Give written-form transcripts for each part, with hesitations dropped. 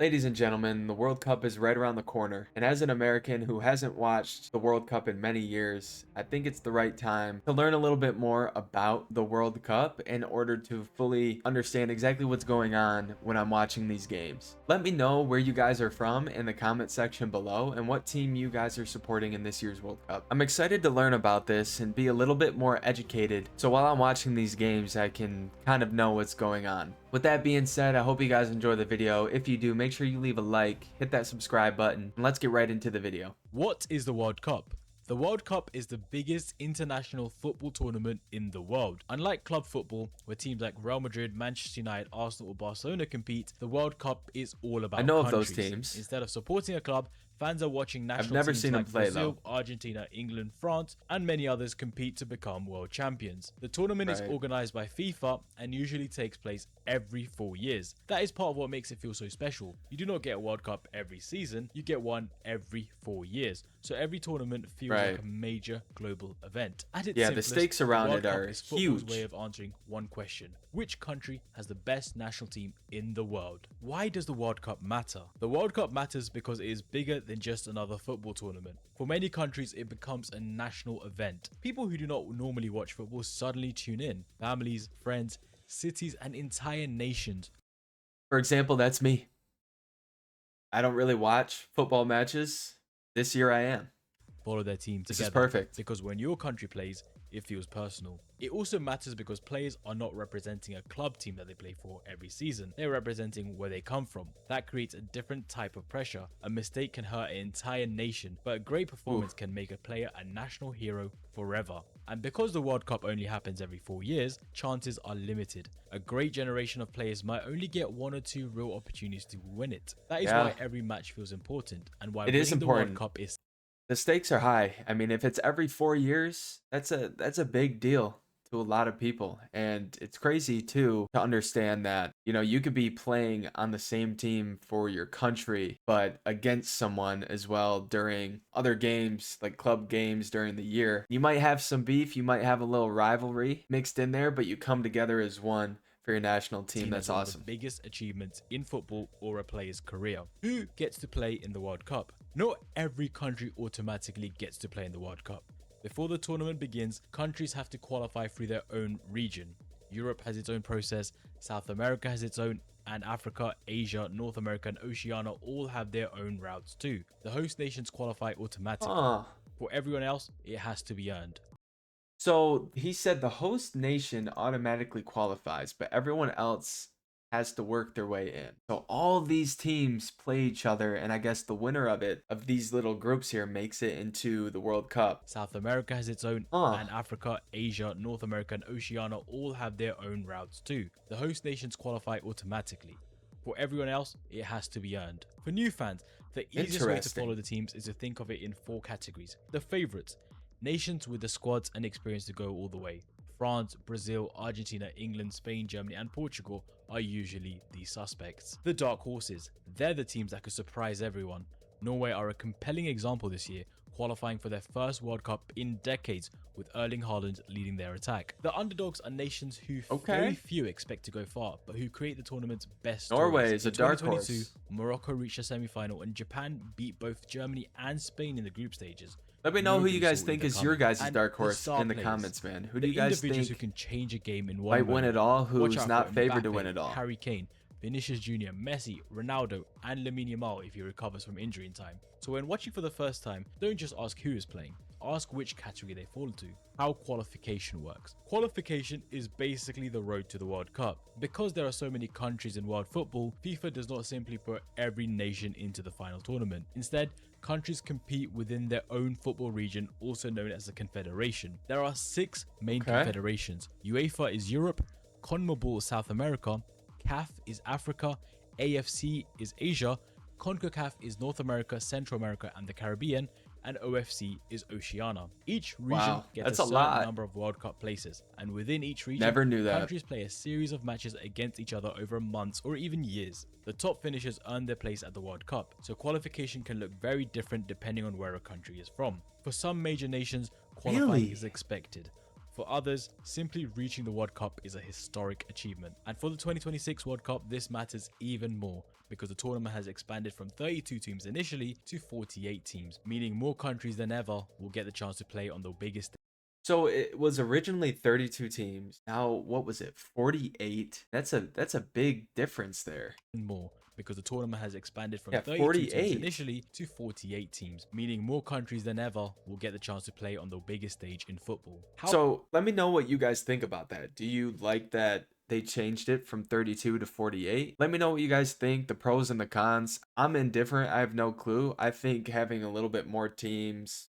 Ladies and gentlemen, the World Cup is right around the corner, and as an American who hasn't watched the World Cup in many years, I think it's the right time to learn a little bit more about the World Cup in order to fully understand exactly what's going on when I'm watching these games. Let me know where you guys are from in the comment section below and what team you guys are supporting in this year's World Cup. I'm excited to learn about this and be a little bit more educated, so while I'm watching these games, I can kind of know what's going on. With that being said, I hope you guys enjoy the video. If you do, make sure you leave a like, hit that subscribe button, and let's get right into the video. What is the World Cup? The World Cup is the biggest international football tournament in the world. Unlike club football, where teams like Real Madrid, Manchester United, Arsenal or Barcelona compete, the World Cup is all about I know of countries. those teams. Instead of supporting a club, fans are watching I've national never teams seen them like play Brazil, though. Argentina, England, France, and many others compete to become world champions. The tournament is Right. organized by FIFA and usually takes place every 4 years. That is part of what makes it feel so special. You do not get a World Cup every season, you get one every 4 years. So every tournament feels Right. like a major global event. At its Yeah, the simplest, stakes around World it Cup are is football's huge. way of answering one question: which country has the best national team in the world? Why does the World Cup matter? The World Cup matters because it is bigger than just another football tournament. For many countries, it becomes a national event. People who do not normally watch football suddenly tune in. Families, friends, cities, and entire nations For example, that's me. I don't really watch football matches. This year I am. follow their team This is together, perfect. because when your country plays, it feels personal. It also matters because players are not representing a club team that they play for every season. They're representing where they come from. That creates a different type of pressure. A mistake can hurt an entire nation, but a great performance can make a player a national hero forever. And because the World Cup only happens every 4 years, chances are limited. A great generation of players might only get 1 or 2 real opportunities to win it. That is Yeah. why every match feels important, and why It is winning the World important. Cup is The stakes are high. I mean, if it's every 4 years, that's a big deal to a lot of people. And it's crazy too to understand that, you could be playing on the same team for your country, but against someone as well during other games, like club games during the year. You might have some beef, you might have a little rivalry mixed in there, but you come together as one for your national team. That's as one of awesome. the biggest achievements in football or a player's career. Who gets to play in the World Cup? Not every country automatically gets to play in the World Cup. Before the tournament begins, countries have to qualify through their own region. Europe has its own process, South America has its own, and Africa, Asia, North America, and Oceania all have their own routes too. The host nations qualify automatically. Huh. For everyone else, it has to be earned. So he said the host nation automatically qualifies, but everyone else has to work their way in. So all these teams play each other, and I guess the winner of these little groups here, makes it into the World Cup. South America has its own, and Africa, Asia, North America, and Oceania all have their own routes too. The host nations qualify automatically. For everyone else, it has to be earned. For new fans, the easiest way to follow the teams is to think of it in 4 categories. The favorites: nations with the squads and experience to go all the way. France, Brazil, Argentina, England, Spain, Germany, and Portugal are usually the suspects. The dark horses: they're the teams that could surprise everyone. Norway are a compelling example this year, qualifying for their first World Cup in decades, with Erling Haaland leading their attack. The underdogs are nations who very few expect to go far, but who create the tournament's best Norway stories. is a dark horse. 2022, Morocco reached a semi-final, and Japan beat both Germany and Spain in the group stages. Let me know who Nobody you guys saw think either is your coming. guys' And dark the horse star in the players, comments, man. Who do the you guys individuals who think can change a game in one might win moment. it all? Watch Who's out not for favored to Mbappe, win it all? Harry Kane, Vinicius Jr., Messi, Ronaldo, and Lamine Yamal if he recovers from injury in time. So when watching for the first time, don't just ask who is playing, ask which category they fall into. How qualification works. Qualification is basically the road to the World Cup. Because there are so many countries in world football, FIFA does not simply put every nation into the final tournament. Instead, countries compete within their own football region, also known as a confederation. There are 6 main confederations. UEFA is Europe, CONMEBOL is South America, CAF is Africa, AFC is Asia, CONCACAF is North America, Central America, and the Caribbean, and OFC is Oceania. Each region gets a certain number of World Cup places, and within each region, Never knew that. countries play a series of matches against each other over months or even years. The top finishers earn their place at the World Cup, so qualification can look very different depending on where a country is from. For some major nations, qualifying is expected. For others, simply reaching the World Cup is a historic achievement. And for the 2026 World Cup, this matters even more. because the tournament has expanded from 32 teams initially to 48 teams, meaning more countries than ever will get the chance to play on the biggest. So it was originally 32 teams. Now, what was it? 48. That's a big difference there. More because the tournament has expanded from Yeah, 32 teams 48. initially to 48 teams, meaning more countries than ever will get the chance to play on the biggest stage in football. So let me know what you guys think about that. Do you like that they changed it from 32 to 48? Let me know what you guys think, the pros and the cons. I'm indifferent. I have no clue. I think having a little bit more teams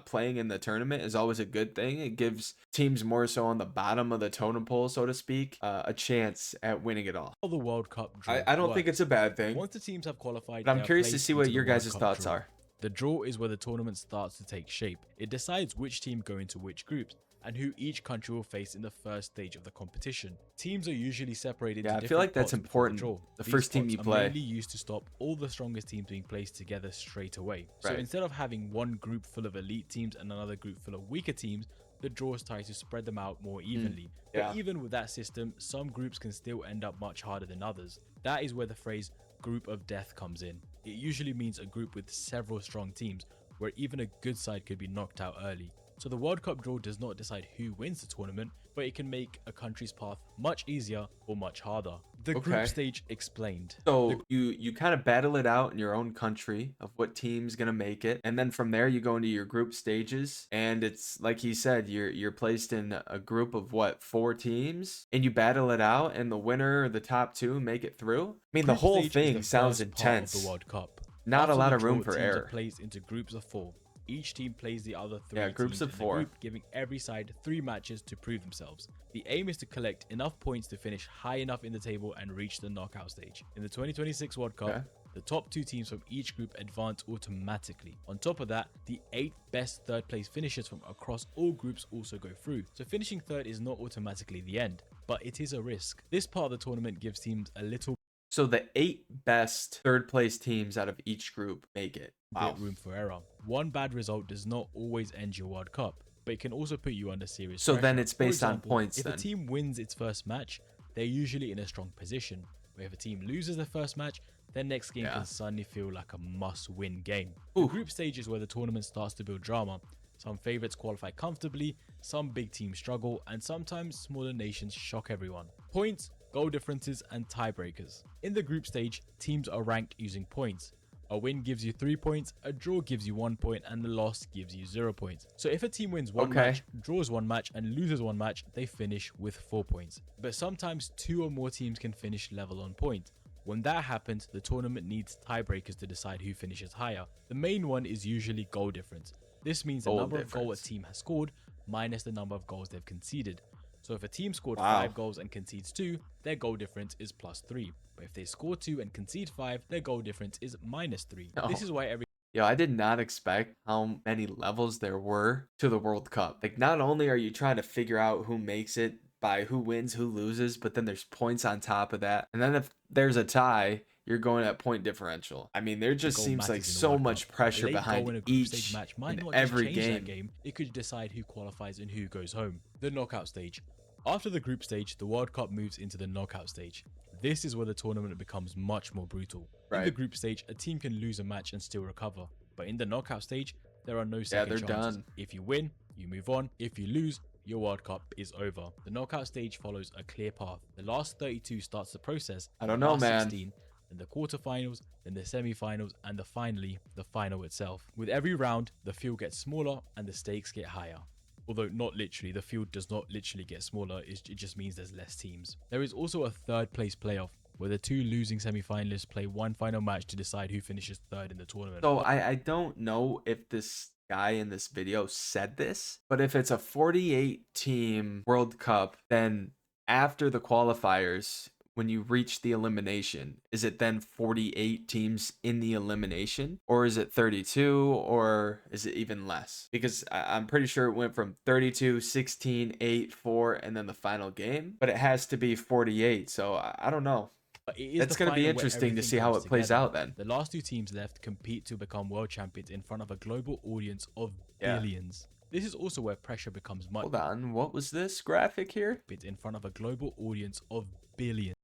playing in the tournament is always a good thing. It gives teams more so on the bottom of the totem pole, so to speak, a chance at winning it all. How the World Cup draw I don't think it's a bad thing, Once the teams have qualified, but I'm they are curious to placed see what into your the World guys' Cup thoughts draw. are. The draw is where the tournament starts to take shape. It decides which team go into which groups and who each country will face in the first stage of the competition. Teams are usually separated Yeah, into I feel like different that's pots before important. the draw. The These first team pots you are play. mainly used to stop all the strongest teams being placed together straight away. So Right. instead of having one group full of elite teams and another group full of weaker teams, the draws try to spread them out more evenly. yeah. But even with that system, some groups can still end up much harder than others. That is where the phrase group of death comes in. It usually means a group with several strong teams, where even a good side could be knocked out early. So the World Cup draw does not decide who wins the tournament, but it can make a country's path much easier or much harder. The Okay. group stage explained. So you kind of battle it out in your own country of what team's gonna make it, and then from there you go into your group stages, and it's like he said, you're placed in a group of what, 4 teams, and you battle it out, and the winner or the top two make it through. I mean, the Group whole stage is thing the sounds first part of intense. the World Cup. Not a After lot the of room draw, for teams are error. placed into groups of 4. Each team plays the other 3 Yeah, groups teams of in 4. the group, giving every side 3 matches to prove themselves. The aim is to collect enough points to finish high enough in the table and reach the knockout stage. In the 2026 World Cup, Okay. the top 2 teams from each group advance automatically. On top of that, the 8 best third place finishers from across all groups also go through. So finishing third is not automatically the end, but it is a risk. This part of the tournament gives teams a little So the 8 best third place teams out of each group make it. Wow. bit room for error. One bad result does not always end your World Cup, but it can also put you under serious So pressure. then it's For based on example, points if then. a team wins its first match, they're usually in a strong position. But if a team loses their first match, their next game Yeah. can suddenly feel like a must-win game. The Ooh. group stage is where the tournament starts to build drama. Some favorites qualify comfortably, some big teams struggle, and sometimes smaller nations shock everyone. Points, goal differences, and tiebreakers. In the group stage, teams are ranked using points. A win gives you 3 points, a draw gives you 1 point, and the loss gives you 0 points. So if a team wins one Okay. match, draws one match, and loses one match, they finish with 4 points. But sometimes 2 or more teams can finish level on point. When that happens, the tournament needs tiebreakers to decide who finishes higher. The main one is usually goal difference. This means the Goal number of goals a difference. team has scored minus the number of goals they've conceded. So if a team scored Wow. 5 goals and concedes 2, their goal difference is +3. But if they score 2 and concede 5, their goal difference is -3. Oh. This is why every Yo, I did not expect how many levels there were to the World Cup. Like, not only are you trying to figure out who makes it by who wins, who loses, but then there's points on top of that. And then if there's a tie, you're going at point differential. I mean, there just goal seems like matters in the so World much Cup. A pressure late goal behind in a group stage each match might and not just every change that game. game. It could decide who qualifies and who goes home. The knockout stage. After the group stage, the World Cup moves into the knockout stage. This is where the tournament becomes much more brutal. In the Right. group stage, a team can lose a match and still recover. But in the knockout stage, there are no Yeah, second they're chances. done. If you win, you move on. If you lose, your World Cup is over. The knockout stage follows a clear path. The last 32 starts the process. I don't the know, last man. 16, then the quarterfinals, then the semi-finals, and finally the final itself. With every round, the field gets smaller and the stakes get higher. Although not literally, the field does not literally get smaller, it just means there's less teams. There is also a third place playoff, where the 2 losing semi-finalists play one final match to decide who finishes third in the tournament. So I don't know if this guy in this video said this, but if it's a 48 team World Cup, then after the qualifiers, when you reach the elimination, is it then 48 teams in the elimination, or is it 32, or is it even less? Because I'm pretty sure it went from 32, 16, 8, 4, and then the final game, but it has to be 48. So I don't know. But it is That's the going to be final where interesting to everything see how comes it plays together. out then. The last 2 teams left compete to become world champions in front of a global audience of Yeah. billions. This is also where pressure becomes much Hold on, what was this graphic here? in front of a global audience of billions.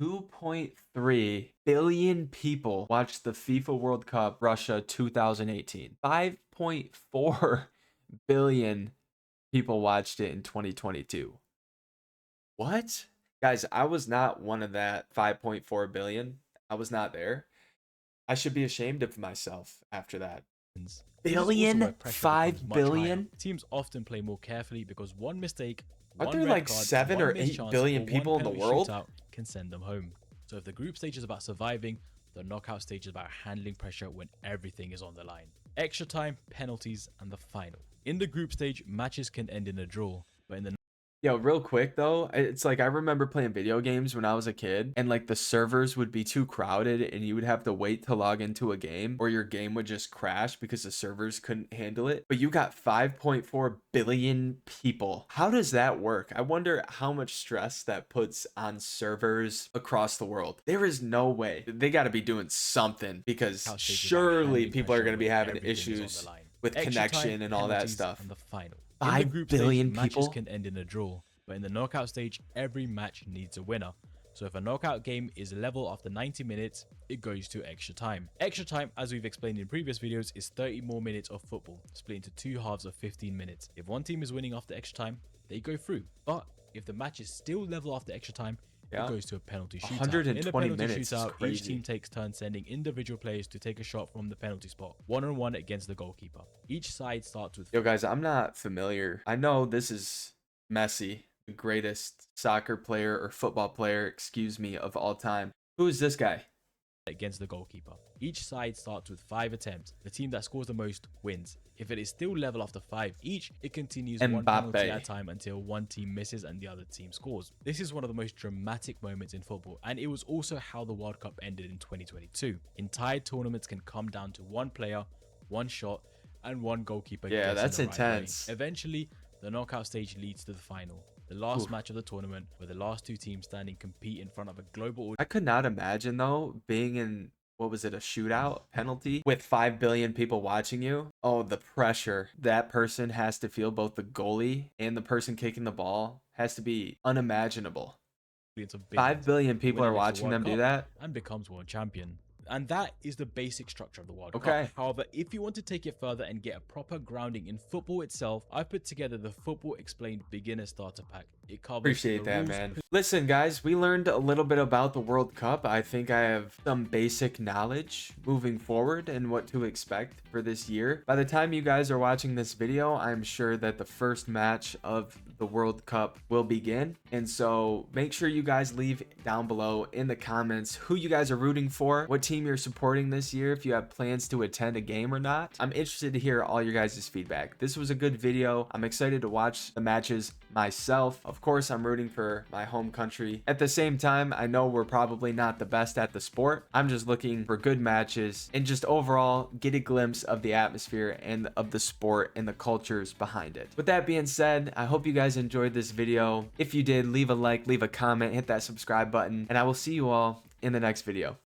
2.3 billion people watched the FIFA World Cup Russia 2018. 5.4 billion people watched it in 2022. What? Guys, I was not one of that 5.4 billion. I was not there. I should be ashamed of myself after that. This is also where Billion? pressure becomes 5 much higher. billion? Teams often play more carefully because one mistake, Aren't one there red like card, 7 one or missed 8 chance, billion or one people in the penalty world? shootout can send them home. So if the group stage is about surviving, the knockout stage is about handling pressure when everything is on the line. Extra time, penalties, and the final. In the group stage, matches can end in a draw, but in the Yo, real quick though, it's like I remember playing video games when I was a kid, and like the servers would be too crowded and you would have to wait to log into a game, or your game would just crash because the servers couldn't handle it. But you got 5.4 billion people. How does that work? I wonder how much stress that puts on servers across the world. There is no way. They got to be doing something, because knockout stage is about surely handling people are pressure going to be when having everything is on the issues line. with Extra time, connection and all that penalties, stuff. and the final. In the 5 group stage, billion matches people? can end in a draw, but in the knockout stage, every match needs a winner. So if a knockout game is level after 90 minutes, it goes to extra time. Extra time, as we've explained in previous videos, is 30 more minutes of football, split into two halves of 15 minutes. If one team is winning after extra time, they go through. But if the match is still level after extra time, Yeah. it goes to a penalty shootout. 120 In a penalty minutes is shootout, each crazy. team takes turns sending individual players to take a shot from the penalty spot, one-on-one against the goalkeeper. Each side starts with Yo, guys, I'm not familiar. I know this is Messi, the greatest soccer player or football player, excuse me, of all time. Who is this guy? against the goalkeeper. Each side starts with 5 attempts. The team that scores the most wins. If it is still level after 5 each, it continues one penalty Mbappe. at a time until one team misses and the other team scores. This is one of the most dramatic moments in football, and it was also how the World Cup ended in 2022. Entire tournaments can come down to one player, one shot, and one goalkeeper. Yeah, that's the right way. intense. Eventually, the knockout stage leads to the final. The last Oof. match of the tournament, where the last two teams standing compete in front of a global audience. I could not imagine, though, being in, what was it, a shootout penalty with 5 billion people watching you. Oh, the pressure that person has to feel, both the goalie and the person kicking the ball, has to be unimaginable. Of 5 billion the people winner are lifts the watching World them do Cup that. and becomes world champion. And that is the basic structure of the World Okay. Cup. However, if you want to take it further and get a proper grounding in football itself, I've put together the Football Explained Beginner Starter Pack. It covers Appreciate the that, rules, man. Listen, guys, we learned a little bit about the World Cup. I think I have some basic knowledge moving forward and what to expect for this year. By the time you guys are watching this video, I'm sure that the first match of the World Cup will begin. And so make sure you guys leave down below in the comments who you guys are rooting for, what team you're supporting this year, if you have plans to attend a game or not. I'm interested to hear all your guys' feedback. This was a good video. I'm excited to watch the matches myself. Of course, I'm rooting for my home country. At the same time, I know we're probably not the best at the sport. I'm just looking for good matches and just overall get a glimpse of the atmosphere and of the sport and the cultures behind it. With that being said, I hope you guys enjoyed this video. If you did, leave a like, leave a comment, hit that subscribe button, and I will see you all in the next video.